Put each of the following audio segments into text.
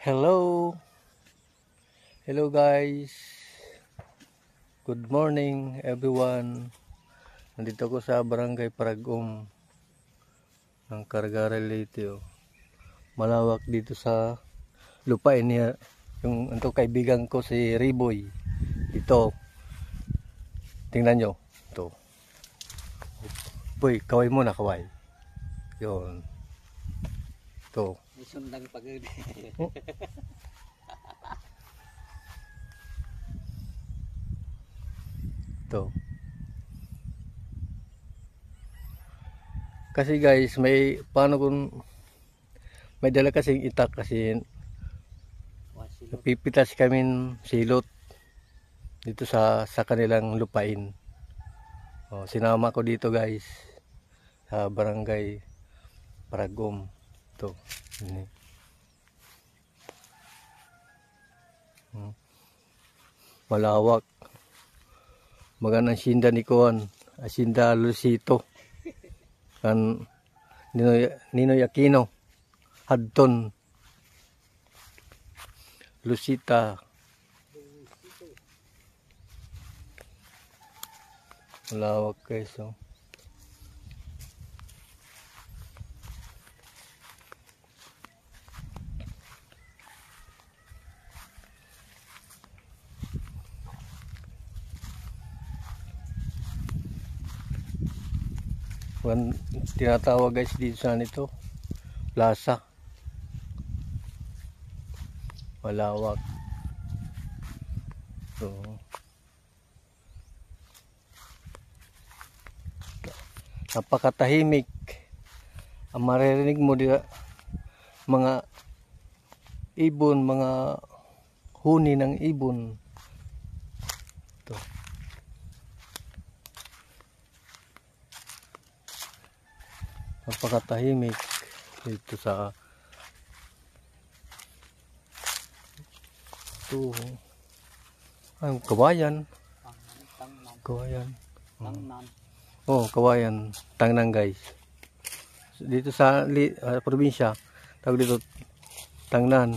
Hello. Hello guys. Good morning everyone. Nandito ako sa Barangay Paragum ng Caraga Leyte. Malawak dito sa lupain niya. Yung kaibigan ko si Riboy. Dito. Tingnan nyo. Ito. Boy, kaway muna, kaway. Yun. Ito. May sundang pagod. Ito. Kasi guys, may paano kung may dala kasing itak kasi napipitas kami silot dito sa kanilang lupain. Sinama ko dito guys sa Barangay Paragum. Ito. Malawak. Magandang sinda ni Kuan, Asinda Lucito. Kan Ninoy Aquino, Hadton, Lucita. Malawak guys. Tinatawag guys dito sa nito plaza. Malawak. So napakatahimik. Ang maririnig mo dito mga ibon, mga huni ng ibon. Ito. Napakatahimik dito sa ito. Ay, kawayan. Kawayan. Oh, kawayan. Tangnan guys. Dito sa probinsya, tawag dito Tangnan.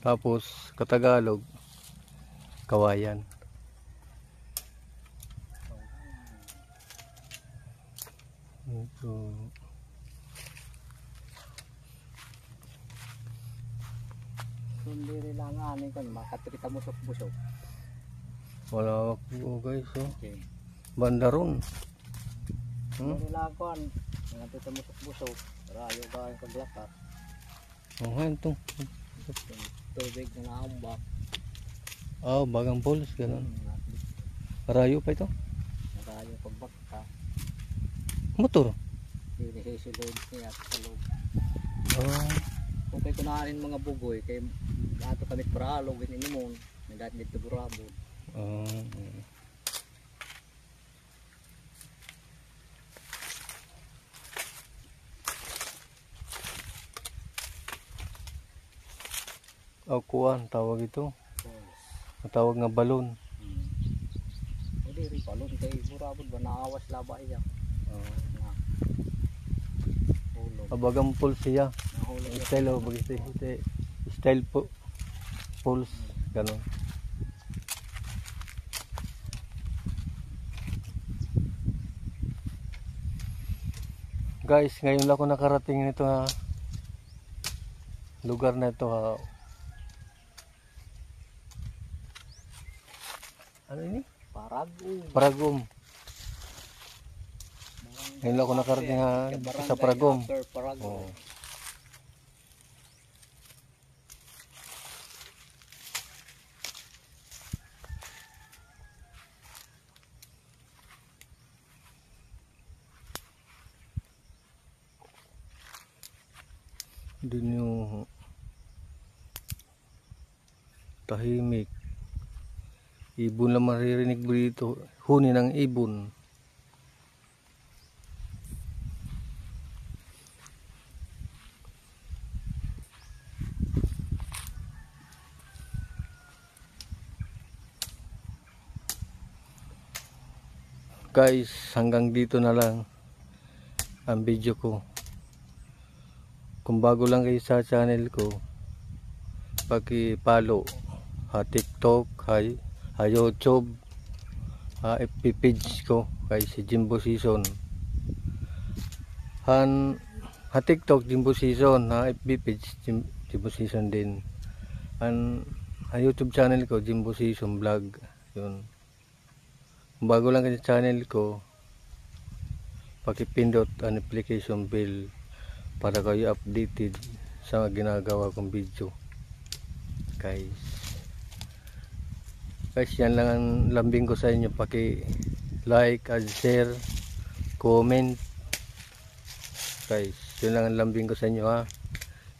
Tapos Katagalog, kawayan. Ito. Sundiri lang anin kan makatrita mo sa busog. Wala po guys. Okay. Banda ron. Nila kon makatrita mo sa busog. Rayo ba ang kaglakat. Ito. Tubig na naambak. Bagang pols ganun. Rayo pa ito. Rayo pagbakta. Motor. Hindi sulod niya sa loob. Kung kayo kunahanin mga bugoy, kay ato kami paralo, gininimon, nagat dito burabod. Kuan tawag ito. Tawag nga balon. Hindi rin balon kay burabod ba naawas laba iya. Bagang pulse siya. Style style po pulse ganun. Guys, ngayon lang ako nakarating nito lugar na ito Ano ini? Paragum. Ngayon lang ako nakarating sa Paragum. Doon yung tahimik. Ibon lang maririnig mo dito. Huni ng ibon. Guys, hanggang dito na lang ang video ko. kung bago lang kayo sa channel ko, paki-follow TikTok, YouTube, FB page ko kay si Jimbo Season. TikTok Jimbo Season, FB page Jimbo Season din. YouTube channel ko Jimbo Season Vlog. Yun. Kung bago lang kayo sa channel ko, pakipindot ang application bell para kayo updated sa ginagawa kong video. Guys, yan lang ang lambing ko sa inyo. Paki-like, and share, comment. Guys, yun lang ang lambing ko sa inyo ha.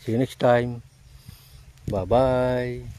See you next time. Bye bye.